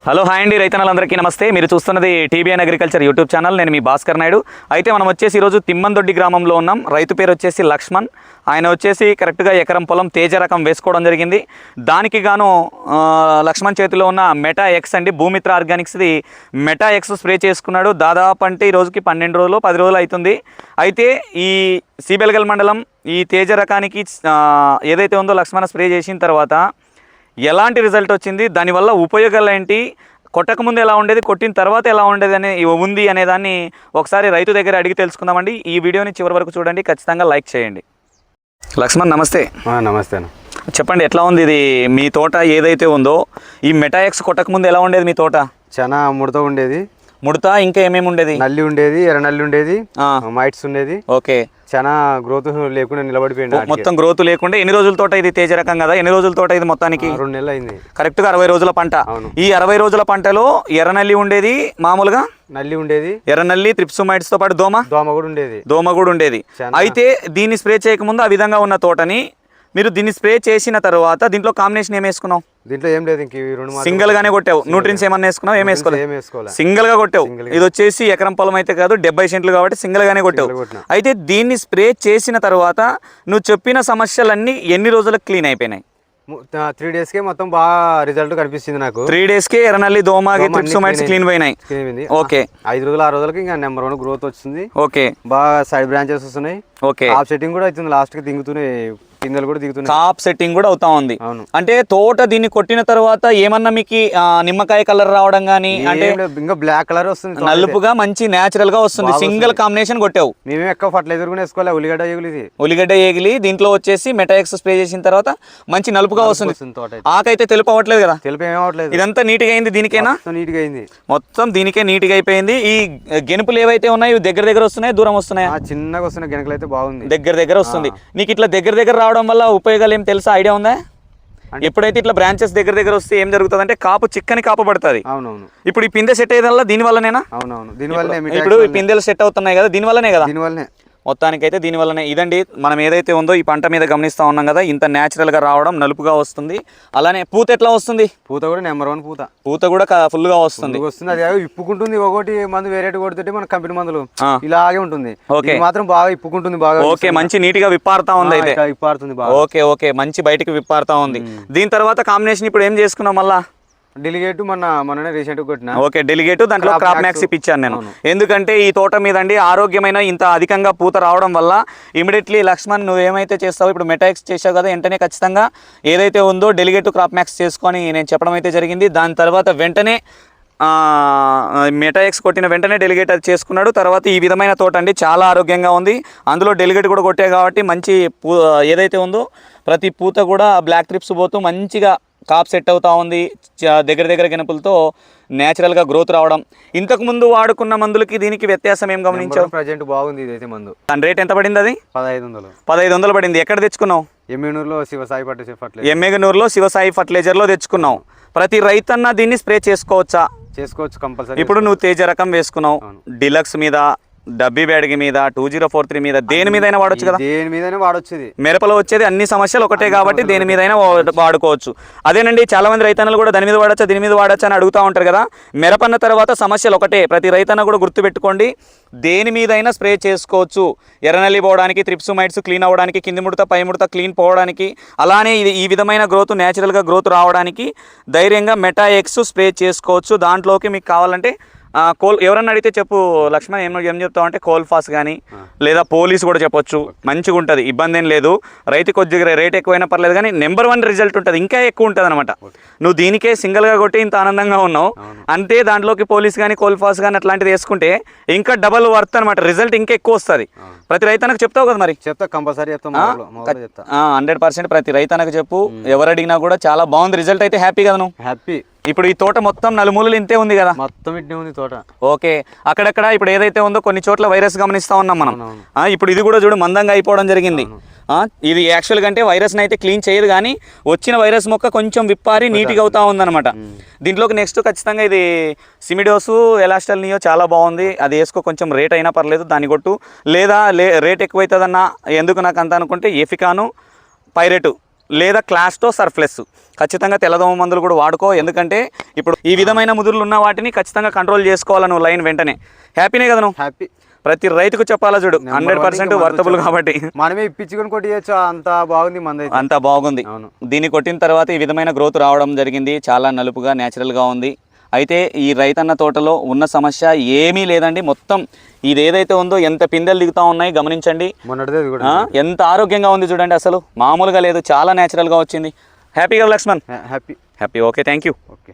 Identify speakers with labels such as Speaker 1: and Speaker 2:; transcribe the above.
Speaker 1: Hello hi అండి రైతన్నలందరికీ నమస్తే. మీరు చూస్తున్నది టీబీఎన్ అగ్రికల్చర్ యూట్యూబ్ ఛానల్. నేను మీ భాస్కర్ నాయుడు. అయితే మనం వచ్చేసి ఈరోజు తిమ్మందొడ్డి గ్రామంలో ఉన్నాం. రైతు పేరు వచ్చేసి లక్ష్మణ్. ఆయన వచ్చేసి కరెక్ట్గా ఎకరం పొలం తేజ రకం వేసుకోవడం జరిగింది. దానికి గాను లక్ష్మణ్ చేతిలో ఉన్న మెటా ఎక్స్ అండి, భూమిత్ర ఆర్గానిక్స్ది మెటా ఎక్స్ స్ప్రే చేసుకున్నాడు. దాదాపు అంటే ఈ రోజుకి 12 రోజులు 10 రోజులు అవుతుంది. అయితే ఈ సిబెల్గల్ మండలం ఈ తేజ రకానికి ఏదైతే ఉందో లక్ష్మణ స్ప్రే చేసిన తర్వాత ఎలాంటి రిజల్ట్ వచ్చింది, దానివల్ల ఉపయోగాలు ఏంటి, కొట్టకముందు ఎలా ఉండేది, కొట్టిన తర్వాత ఎలా ఉండేది ఉంది అనేదాన్ని ఒకసారి రైతు దగ్గర అడిగి తెలుసుకుందామండి. ఈ వీడియోని చివరి వరకు చూడండి, ఖచ్చితంగా లైక్ చేయండి. లక్ష్మణ్ నమస్తే.
Speaker 2: నమస్తే అన్న.
Speaker 1: చెప్పండి, ఎట్లా ఉంది ఇది మీ తోట ఏదైతే ఉందో, ఈ మెటాఎక్స్ కొట్టకముందు ఎలా ఉండేది మీ తోట?
Speaker 2: చాలా ముడత ఉండేది.
Speaker 1: ముడత ఇంకా ఏమేమి ఉండేది?
Speaker 2: నల్లి ఉండేది, ఎర్ర నల్లి ఉండేది, మైట్స్ ఉండేది.
Speaker 1: ఓకే,
Speaker 2: చాలా గ్రోత్ లేకుండా నిలబడిపోయింది.
Speaker 1: మొత్తం గ్రోత్ లేకుండా. ఎన్ని రోజుల తోట ఇది? తేజ రకం కదా, ఎన్ని రోజుల తోట ఇది? మొత్తానికి
Speaker 2: 2 నెలలు అయింది.
Speaker 1: కరెక్ట్గా 60 రోజుల పంట. ఈ 60 రోజుల పంటలో ఎర్రనల్లి ఉండేది, మామూలుగా
Speaker 2: నల్లి ఉండేది,
Speaker 1: ఎర్రనల్లి, త్రిప్సుమైట్స్ తో పాటు దోమ కూడా ఉండేది. అయితే దీన్ని స్ప్రే చేయకముందు ఆ విధంగా ఉన్న తోటని మీరు దీన్ని స్ప్రే చేసిన తర్వాత దీంట్లో కాంబినేషన్ ఏం వేసుకున్నావు?
Speaker 2: దీంట్లో ఏం లేదు,
Speaker 1: సింగిల్ గానే కొట్టావు. న్యూట్రియన్స్ ఏమన్నా వేసుకున్నావు? ఏం వేసుకోవాలి, సింగిల్ గా కొట్టావు. ఇది వచ్చేసి ఎకరం పొలం అయితే కాదు, 70 సెంట్లు కాబట్టి సింగిల్ గానే కొట్టావు. అయితే దీన్ని స్ప్రే చేసిన తర్వాత నువ్వు చెప్పిన సమస్యలన్నీ ఎన్ని రోజులకు క్లీన్ అయిపోయినాయి?
Speaker 2: 3 days కే మొత్తం బాగా రిజల్ట్ కనిపిస్తుంది నాకు.
Speaker 1: 3 days కే ఎర్రనల్లి, దోమ, త్రిప్సుమైట్స్ క్లీన్ పోయినాయి.
Speaker 2: ఓకే, 5 రోజులు 6 రోజులకి ఇంకా నెంబర్ 1 గ్రోత్ వచ్చింది.
Speaker 1: ఓకే,
Speaker 2: బాగా సైడ్ బ్రాంచెస్ వస్తున్నాయి.
Speaker 1: ఓకే,
Speaker 2: టాప్ సెట్టింగ్ కూడా అవుతుంది, లాస్ట్ కి దిగుతున్నాయి, పిందెలు కూడా దిగుతున్నాయి,
Speaker 1: టాప్ సెట్టింగ్ కూడా అవుతా ఉంది. అంటే తోట దీన్ని కొట్టిన తర్వాత ఏమన్నా మీకు నిమ్మకాయ కలర్ రావడం గానీ, అంటే
Speaker 2: ఇంకా బ్లాక్ కలర్ వస్తుంది,
Speaker 1: నలుపుగా మంచి నేచురల్ గా వస్తుంది. సింగిల్ కాంబినేషన్ కొట్టావు.
Speaker 2: మేమే ఎక్కువ ఫర్టిలైజర్ కూడా వేసుకోవాలి.
Speaker 1: ఉల్లిగడ్డ ఏగిలి దీంట్లో వచ్చేసి మెటాఎక్స్ స్ప్రే చేసిన తర్వాత మంచి నలుపుగా వస్తుంది. ఆకైతే తెలుపు అవ్వట్లేదు కదా?
Speaker 2: తెలుపు ఏమవట్లేదు.
Speaker 1: ఇదంతా నీట్గా అయింది. దీనికేనా?
Speaker 2: నీట్గా అయింది,
Speaker 1: మొత్తం దీనికే నీట్గా అయిపోయింది. ఈ గెనుపులు ఏవైతే ఉన్నాయో దగ్గర వస్తున్నాయి, దూరం వస్తున్నాయి?
Speaker 2: చిన్నగా వస్తున్నాయి. గెనుకలు అయితే బాగుంది, దగ్గర
Speaker 1: వస్తుంది. నీకు ఇట్లా దగ్గర రావడం వల్ల ఉపయోగాలు ఏం తెలుసా? ఐడియా ఉందా? ఎప్పుడైతే ఇట్లా బ్రాంచెస్ దగ్గర వస్తే ఏం జరుగుతుంది అంటే కాపు చిక్కని కాపు పడుతుంది.
Speaker 2: అవునవును.
Speaker 1: ఇప్పుడు ఈ పిందె సెట్ అయ్యేదల్లా దీని వల్లనేనా?
Speaker 2: అవునవును, దీనివల్లనే.
Speaker 1: ఇప్పుడు ఈ పిందెలు సెట్ అవుతున్నాయి కదా, దీనివల్లనే కదా?
Speaker 2: దీనివల్లనే,
Speaker 1: మొత్తానికైతే దీనివల్లనే. ఇదండి మనం ఏదైతే ఉందో ఈ పంట మీద గమనిస్తూ ఉన్నాం కదా, ఇంత న్యాచురల్గా రావడం, నలుపుగా వస్తుంది. అలానే పూత ఎట్లా వస్తుంది?
Speaker 2: పూత కూడా నెంబర్ 1 పూత కూడా
Speaker 1: ఫుల్గా వస్తుంది.
Speaker 2: అది ఇప్పుకుంటుంది. ఒకటి మందు వేరే కొడుతుంటే మన కంపెనీ మందులు ఇలాగే ఉంటుంది. ఓకే, మాత్రం బాగా ఇప్పుకుంటుంది, బాగా.
Speaker 1: ఓకే, మంచి నీట్ గా విప్పారుతా ఉంది. అయితే
Speaker 2: విప్పారుతుంది.
Speaker 1: ఓకే, మంచి బయటకు విప్పారుతా ఉంది. దీని తర్వాత కాంబినేషన్ ఇప్పుడు ఏం చేసుకున్నాం? మళ్ళా
Speaker 2: డెలిగేట్ మొన్ననే రీసెంట్ కొట్టినా.
Speaker 1: ఓకే, డెలిగేట్ దాంట్లో క్రాప్ మ్యాక్స్ ఇప్పించాను నేను. ఎందుకంటే ఈ తోట మీద అండి ఆరోగ్యమైన ఇంత అధికంగా పూత రావడం వల్ల ఇమీడియట్లీ లక్ష్మణ్ నువ్వు ఏమైతే చేస్తావు, ఇప్పుడు మెటాఎక్స్ చేసావు కదా, వెంటనే ఖచ్చితంగా ఏదైతే ఉందో డెలిగేట్ క్రాప్ మ్యాక్స్ చేసుకొని నేను చెప్పడం అయితే జరిగింది. దాని తర్వాత వెంటనే మెటాఎక్స్ కొట్టిన వెంటనే డెలిగేట్ అది చేసుకున్నాడు. తర్వాత ఈ విధమైన తోట అండి చాలా ఆరోగ్యంగా ఉంది. అందులో డెలిగేట్ కూడా కొట్టే కాబట్టి మంచి ఏదైతే ఉందో ప్రతి పూత కూడా బ్లాక్ ట్రిప్స్ పోతూ మంచిగా కాప్ సెట్ అవుతా ఉంది. దగ్గర గెనుపులతో న్యాచురల్గా గ్రోత్ రావడం. ఇంతకుముందు వాడుకున్న మందులకి దీనికి వ్యత్యాసం ఏం గమనించావు?
Speaker 2: ప్రజెంట్ బాగుంది ఇదైతే మందు.
Speaker 1: దాని రేట్ ఎంత పడింది? అది 1500 పడింది. ఎక్కడ తెచ్చుకున్నావు?
Speaker 2: ఎమ్మెగనూరులో
Speaker 1: శివసాయి ఫర్టిలైజర్లో తెచ్చుకున్నావు. ప్రతి రైతన్న దీన్ని స్ప్రే చేసుకోవచ్చా?
Speaker 2: చేసుకోవచ్చు, కంపల్సరీ.
Speaker 1: ఇప్పుడు నువ్వు తేజ రకం వేసుకున్నావు, డిలక్స్ మీద, డబ్బీ బ్యాడ్గ్ మీద, 2043 మీద, దేని మీదైనా వాడొచ్చు కదా?
Speaker 2: దేని మీదైనా వాడొచ్చు.
Speaker 1: మిరపలో వచ్చేది అన్ని సమస్యలు ఒకటే కాబట్టి దేని మీదైనా వాడుకోవచ్చు. అదేనండి, చాలా మంది రైతన్నలు కూడా దాని మీద వాడచ్చా, దీని మీద వాడచ్చా అని అడుగుతూ ఉంటారు కదా. మిరపన్న తర్వాత సమస్యలు ఒకటే. ప్రతి రైతన్న కూడా గుర్తుపెట్టుకోండి, దేని మీదైనా స్ప్రే చేసుకోవచ్చు. ఎర్రనల్లి పోవడానికి, త్రిప్సుమైట్స్ క్లీన్ అవ్వడానికి, కింది ముడత పై ముడత క్లీన్ పోవడానికి, అలానే ఈ విధమైన గ్రోత్ న్యాచురల్గా గ్రోత్ రావడానికి ధైర్యంగా మెటాఎక్స్ స్ప్రే చేసుకోవచ్చు. దాంట్లోకి మీకు కావాలంటే ఎవరన్నా అడిగితే చెప్పు లక్ష్మణ్, ఏం చెప్తావు అంటే కోల్ఫాస్ కానీ లేదా పోలీస్ కూడా చెప్పొచ్చు. మంచిగా ఉంటుంది, ఇబ్బంది ఏం లేదు. రైతు కొద్దిగా రేట్ ఎక్కువైనా పర్లేదు కానీ నెంబర్ 1 రిజల్ట్ ఉంటుంది, ఇంకా ఎక్కువ ఉంటుంది అనమాట. నువ్వు దీనికే సింగిల్గా కొట్టి ఇంత ఆనందంగా ఉన్నావు అంటే దాంట్లోకి పోలీస్ కానీ కోల్ఫాస్ కానీ అట్లాంటిది వేసుకుంటే ఇంకా డబల్ వర్త్ అనమాట. రిజల్ట్ ఇంకా ఎక్కువ వస్తుంది. ప్రతి రైతన్నకు చెప్తావు కదా? మరి
Speaker 2: చెప్తా, కంపల్సరీ చెప్తా.
Speaker 1: 100% ప్రతి రైతన్నకు చెప్పు. ఎవరు అడిగినా కూడా చాలా బాగుంది రిజల్ట్. అయితే హ్యాపీ కదా నువ్వు?
Speaker 2: హ్యాపీ.
Speaker 1: ఇప్పుడు ఈ తోట మొత్తం నలుమూలలు ఇంతే ఉంది కదా?
Speaker 2: మొత్తం ఇట్నే ఉంది తోట.
Speaker 1: ఓకే, అక్కడక్కడ ఇప్పుడు ఏదైతే ఉందో కొన్ని చోట్ల వైరస్ గమనిస్తా ఉన్నాం మనం. ఇప్పుడు ఇది కూడా చూడు మందంగా అయిపోవడం జరిగింది. ఇది యాక్చువల్గా అంటే వైరస్ని అయితే క్లీన్ చేయదు కానీ వచ్చిన వైరస్ మొక్క కొంచెం విప్పారి నీట్గా అవుతా ఉందన్నమాట. దీంట్లోకి నెక్స్ట్ ఖచ్చితంగా ఇది సిమిడోసు ఎలాస్టల్ నియో చాలా బాగుంది. అది వేసుకో, కొంచెం రేట్ అయినా పర్లేదు దాన్ని కొట్టు. లేదా రేట్ ఎక్కువైతుందన్నా ఎందుకు నాకు అంత అనుకుంటే ఎఫికాను, పైరేటు లేదా క్లాస్టో సర్ఫ్లెస్. ఖచ్చితంగా తెల్లదోమ మందులు కూడా వాడుకో, ఎందుకంటే ఇప్పుడు ఈ విధమైన ముదురులు ఉన్న వాటిని ఖచ్చితంగా కంట్రోల్ చేసుకోవాలి నువ్వు లైన్ వెంటనే. హ్యాపీనే కదా నువ్వు?
Speaker 2: హ్యాపీ.
Speaker 1: ప్రతి రైతుకు చెప్పాలా చూడు, 100% వర్తబుల్ కాబట్టి
Speaker 2: మనమే ఇప్పించుకొని కొట్టియచ్చు. అంత బాగుంది మంది,
Speaker 1: అంత బాగుంది. దీన్ని కొట్టిన తర్వాత ఈ విధమైన గ్రోత్ రావడం జరిగింది, చాలా నలుపుగా న్యాచురల్గా ఉంది. అయితే ఈ రైతన్న తోటలో ఉన్న సమస్య ఏమీ లేదండి. మొత్తం ఇది ఏదైతే ఉందో ఎంత పిందెలు దిగుతా ఉన్నాయి గమనించండి, ఎంత ఆరోగ్యంగా ఉంది చూడండి, అసలు మామూలుగా లేదు, చాలా న్యాచురల్గా వచ్చింది. హ్యాపీగా Lakshman?
Speaker 2: Happy.
Speaker 1: Okay, thank you.
Speaker 2: Okay.